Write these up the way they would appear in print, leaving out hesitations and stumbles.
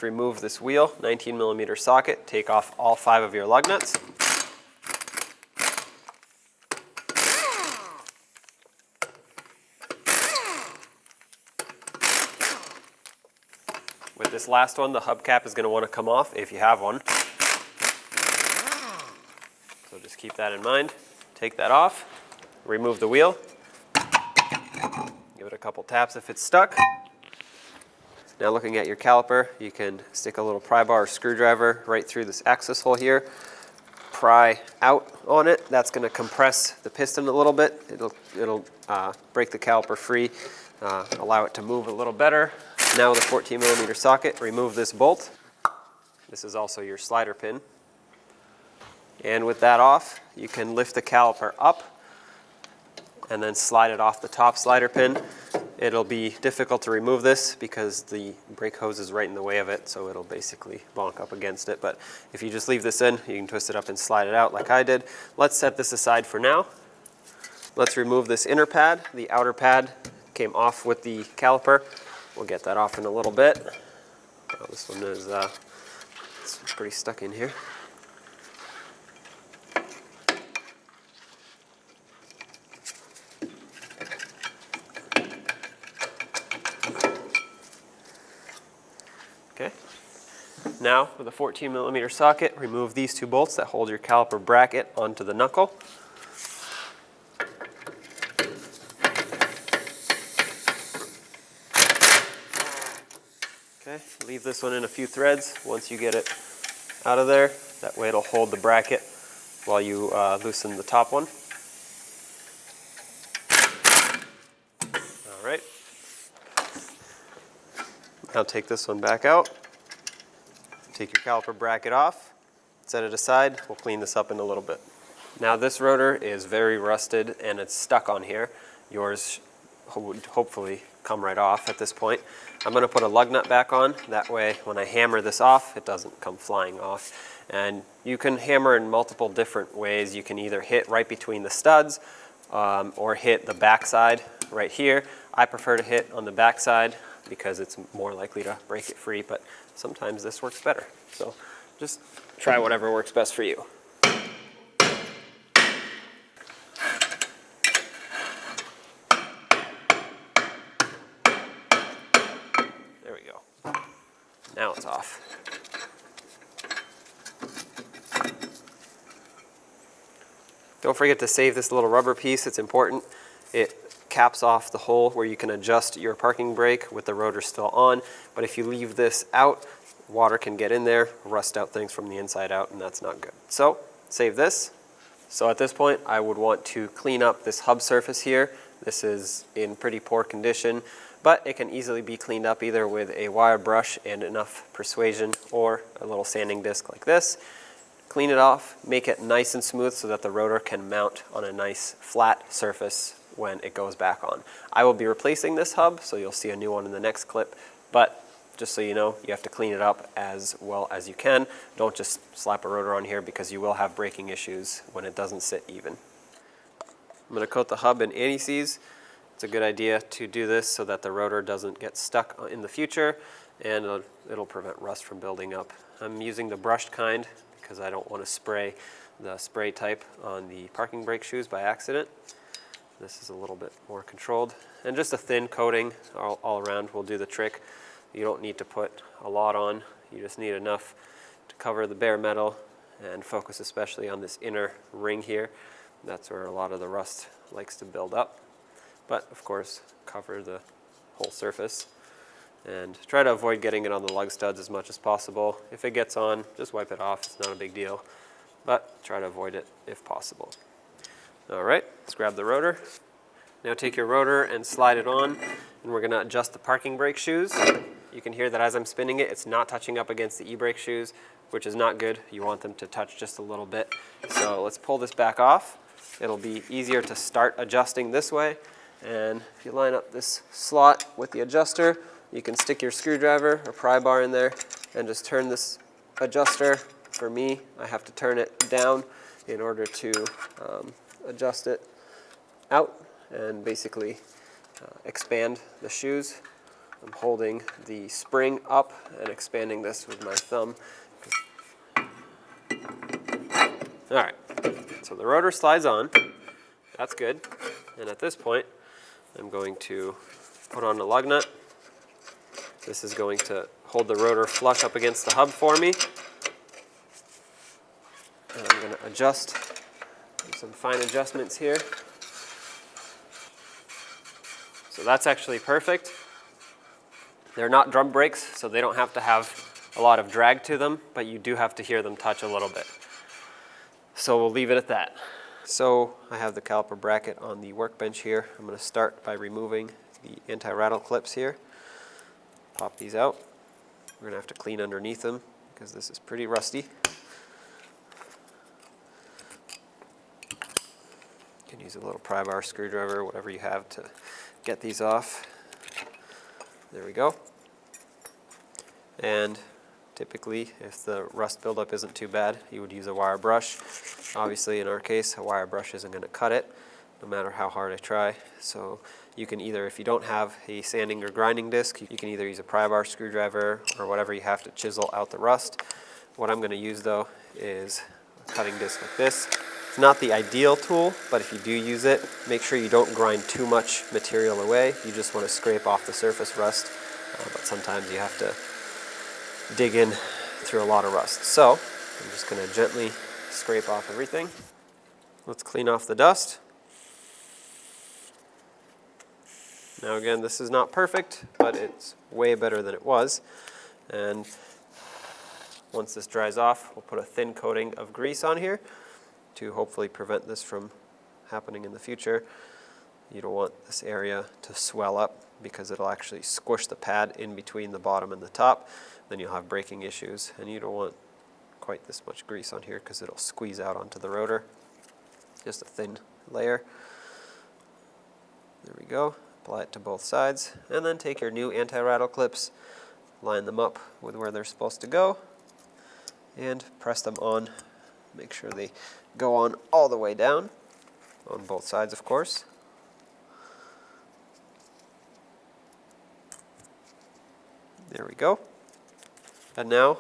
let's remove this wheel, 19mm socket, take off all 5 of your lug nuts. With this last one, the hubcap is going to want to come off if you have one. So just keep that in mind. Take that off, remove the wheel, give it a couple taps if it's stuck. Now looking at your caliper, you can stick a little pry bar or screwdriver right through this access hole here, pry out on it. That's going to compress the piston a little bit. It'll break the caliper free, allow it to move a little better. Now with a 14mm socket, remove this bolt. This is also your slider pin. And with that off, you can lift the caliper up and then slide it off the top slider pin. It'll be difficult to remove this because the brake hose is right in the way of it, so it'll basically bonk up against it. But if you just leave this in, you can twist it up and slide it out like I did. Let's set this aside for now. Let's remove this inner pad. The outer pad came off with the caliper. We'll get that off in a little bit. Oh, this one is it's pretty stuck in here. Okay. Now with a 14mm socket, remove these 2 bolts that hold your caliper bracket onto the knuckle. Okay, leave this one in a few threads once you get it out of there. That way it'll hold the bracket while you loosen the top one. All right. Now take this one back out. Take your caliper bracket off, set it aside. We'll clean this up in a little bit. Now this rotor is very rusted and it's stuck on here. Yours would hopefully come right off at this point. I'm going to put a lug nut back on. That way when I hammer this off, it doesn't come flying off. And you can hammer in multiple different ways. You can either hit right between the studs or hit the backside right here. I prefer to hit on the backside because it's more likely to break it free, but sometimes this works better. So just try whatever works best for you. There we go. Now it's off. Don't forget to save this little rubber piece. It's important. It caps off the hole where you can adjust your parking brake with the rotor still on. But if you leave this out, water can get in there, rust out things from the inside out, and that's not good. So save this. So at this point, I would want to clean up this hub surface here. This is in pretty poor condition, but it can easily be cleaned up either with a wire brush and enough persuasion or a little sanding disc like this. Clean it off, make it nice and smooth so that the rotor can mount on a nice flat surface when it goes back on. I will be replacing this hub, so you'll see a new one in the next clip, but just so you know, you have to clean it up as well as you can. Don't just slap a rotor on here because you will have braking issues when it doesn't sit even. I'm going to coat the hub in anti-seize. It's a good idea to do this so that the rotor doesn't get stuck in the future, and it'll prevent rust from building up. I'm using the brushed kind because I don't want to spray the spray type on the parking brake shoes by accident. This is a little bit more controlled, and just a thin coating all around will do the trick. You don't need to put a lot on. You just need enough to cover the bare metal and focus especially on this inner ring here. That's where a lot of the rust likes to build up. But of course, cover the whole surface and try to avoid getting it on the lug studs as much as possible. If it gets on, just wipe it off. It's not a big deal, but try to avoid it if possible. All right, let's grab the rotor. Now take your rotor and slide it on, and we're going to adjust the parking brake shoes. You can hear that as I'm spinning it, it's not touching up against the e-brake shoes, which is not good. You want them to touch just a little bit. So let's pull this back off. It'll be easier to start adjusting this way. And if you line up this slot with the adjuster, you can stick your screwdriver or pry bar in there and just turn this adjuster. For me, I have to turn it down in order to adjust it out and basically expand the shoes. I'm holding the spring up and expanding this with my thumb. All right, so the rotor slides on. That's good. And at this point, I'm going to put on the lug nut. This is going to hold the rotor flush up against the hub for me. And I'm going to adjust, do some fine adjustments here. So that's actually perfect. They're not drum brakes, so they don't have to have a lot of drag to them, but you do have to hear them touch a little bit. So we'll leave it at that. So I have the caliper bracket on the workbench here. I'm going to start by removing the anti-rattle clips here. Pop these out. We're going to have to clean underneath them because this is pretty rusty. You can use a little pry bar screwdriver, whatever you have to get these off. There we go. And typically, if the rust buildup isn't too bad, you would use a wire brush. Obviously, in our case, a wire brush isn't going to cut it, no matter how hard I try. So you can either, if you don't have a sanding or grinding disc, you can either use a pry bar screwdriver or whatever you have to chisel out the rust. What I'm going to use, though, is a cutting disc like this. It's not the ideal tool, but if you do use it, make sure you don't grind too much material away. You just want to scrape off the surface rust, but sometimes you have to dig in through a lot of rust. So I'm just going to gently scrape off everything. Let's clean off the dust. Now again, this is not perfect, but it's way better than it was. And once this dries off, we'll put a thin coating of grease on here to hopefully prevent this from happening in the future. You don't want this area to swell up because it'll actually squish the pad in between the bottom and the top. Then you'll have braking issues, and you don't want quite this much grease on here because it'll squeeze out onto the rotor. Just a thin layer. There we go. Apply it to both sides, and then take your new anti-rattle clips, line them up with where they're supposed to go, and press them on. Make sure they go on all the way down, on both sides, of course. There we go. And now,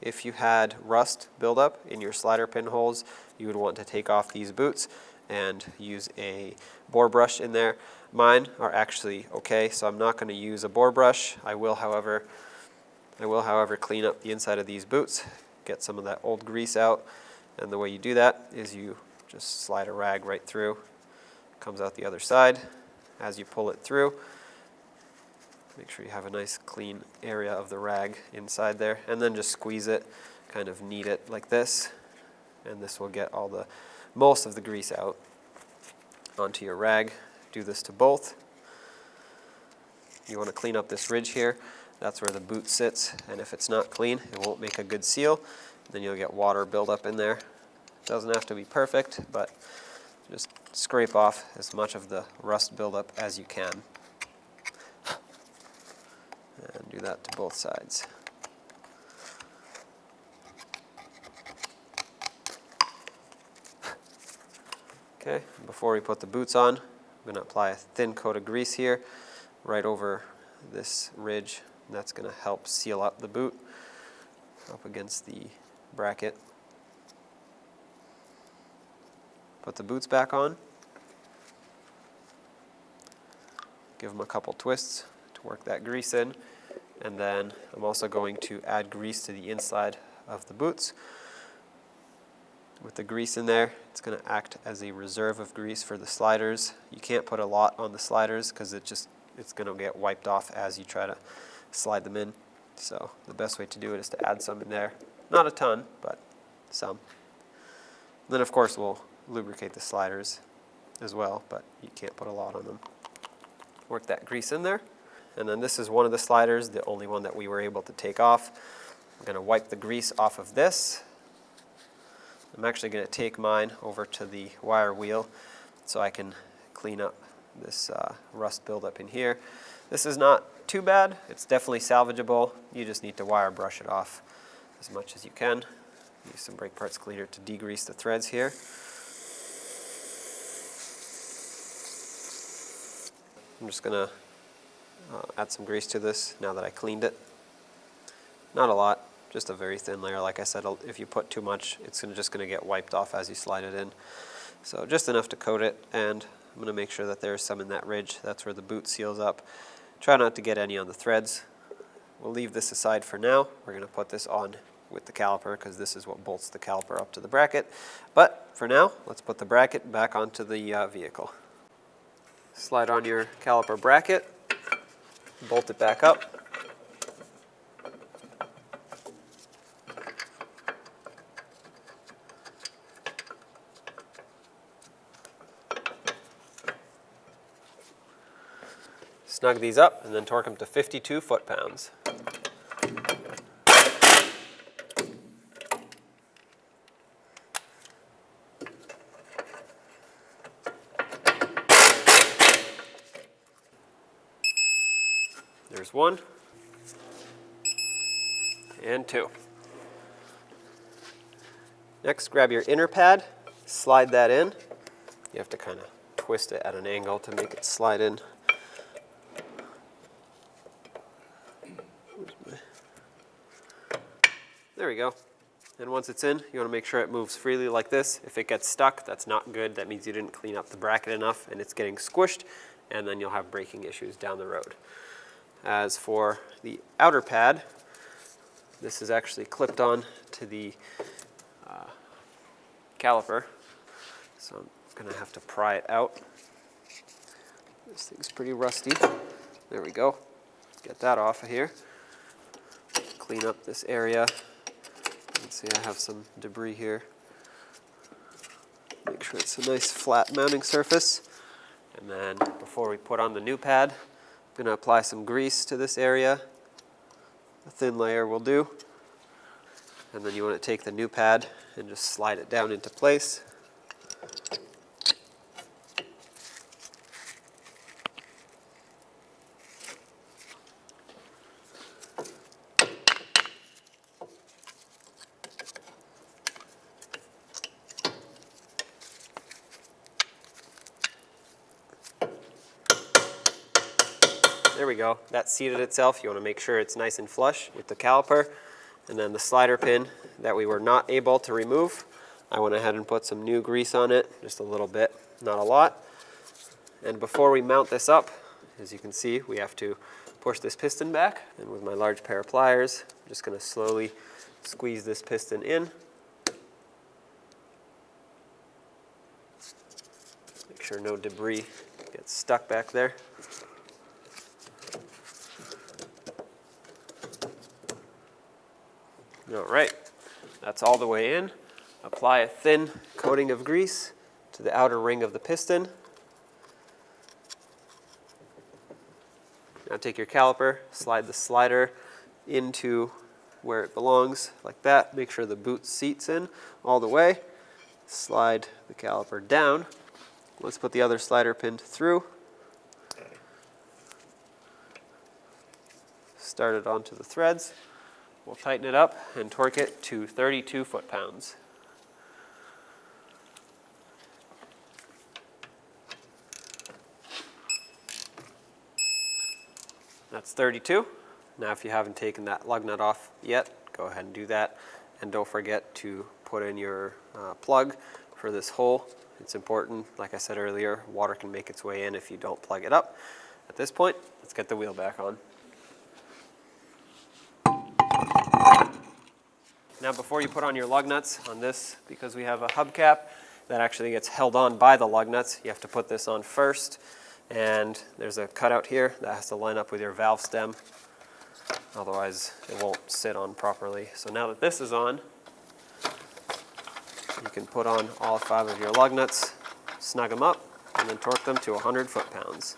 if you had rust buildup in your slider pinholes, you would want to take off these boots and use a bore brush in there. Mine are actually okay, so I'm not going to use a bore brush. I will, however, clean up the inside of these boots, get some of that old grease out. And the way you do that is you just slide a rag right through. It comes out the other side. As you pull it through, make sure you have a nice clean area of the rag inside there, and then just squeeze it, kind of knead it like this, and this will get most of the grease out onto your rag. Do this to both. You want to clean up this ridge here. That's where the boot sits, and if it's not clean, it won't make a good seal. Then you'll get water buildup in there. It doesn't have to be perfect, but just scrape off as much of the rust buildup as you can. And do that to both sides. Okay, before we put the boots on, I'm going to apply a thin coat of grease here right over this ridge. And that's going to help seal up the boot up against the bracket. Put the boots back on. Give them a couple twists to work that grease in. And then I'm also going to add grease to the inside of the boots. With the grease in there, it's going to act as a reserve of grease for the sliders. You can't put a lot on the sliders because it's going to get wiped off as you try to slide them in. So the best way to do it is to add some in there. Not a ton, but some. Then of course we'll lubricate the sliders as well, but you can't put a lot on them. Work that grease in there. And then this is one of the sliders, the only one that we were able to take off. I'm going to wipe the grease off of this. I'm actually going to take mine over to the wire wheel so I can clean up this rust buildup in here. This is not too bad. It's definitely salvageable. You just need to wire brush it off as much as you can. Use some brake parts cleaner to degrease the threads here. I'm just going to add some grease to this now that I cleaned it. Not a lot, just a very thin layer. Like I said, if you put too much, it's just going to get wiped off as you slide it in. So just enough to coat it, and I'm going to make sure that there's some in that ridge. That's where the boot seals up. Try not to get any on the threads. We'll leave this aside for now. We're going to put this on with the caliper because this is what bolts the caliper up to the bracket. But for now, let's put the bracket back onto the vehicle. Slide on your caliper bracket, bolt it back up. Snug these up and then torque them to 52 foot-pounds. There's one and two. Next, grab your inner pad, slide that in. You have to kind of twist it at an angle to make it slide in. There we go. And once it's in, you want to make sure it moves freely like this. If it gets stuck, that's not good. That means you didn't clean up the bracket enough and it's getting squished, and then you'll have braking issues down the road. As for the outer pad, this is actually clipped on to the caliper, so I'm going to have to pry it out. This thing's pretty rusty. There we go. Get that off of here. Clean up this area. You can see I have some debris here. Make sure it's a nice flat mounting surface. And then before we put on the new pad, I'm going to apply some grease to this area. A thin layer will do. And then you want to take the new pad and just slide it down into place. There we go. That seated itself. You want to make sure it's nice and flush with the caliper. And then the slider pin that we were not able to remove, I went ahead and put some new grease on it, just a little bit, not a lot. And before we mount this up, as you can see, we have to push this piston back. And with my large pair of pliers, I'm just going to slowly squeeze this piston in. Make sure no debris gets stuck back there. All right, that's all the way in. Apply a thin coating of grease to the outer ring of the piston. Now take your caliper, slide the slider into where it belongs, like that. Make sure the boot seats in all the way. Slide the caliper down. Let's put the other slider pin through. Start it onto the threads. We'll tighten it up and torque it to 32 foot-pounds. That's 32. Now if you haven't taken that lug nut off yet, go ahead and do that. And don't forget to put in your plug for this hole. It's important, like I said earlier, water can make its way in if you don't plug it up. At this point, let's get the wheel back on. Now before you put on your lug nuts on this, because we have a hubcap that actually gets held on by the lug nuts, you have to put this on first. And there's a cutout here that has to line up with your valve stem. Otherwise it won't sit on properly. So now that this is on, you can put on all 5 of your lug nuts, snug them up, and then torque them to 100 foot-pounds.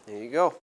There you go.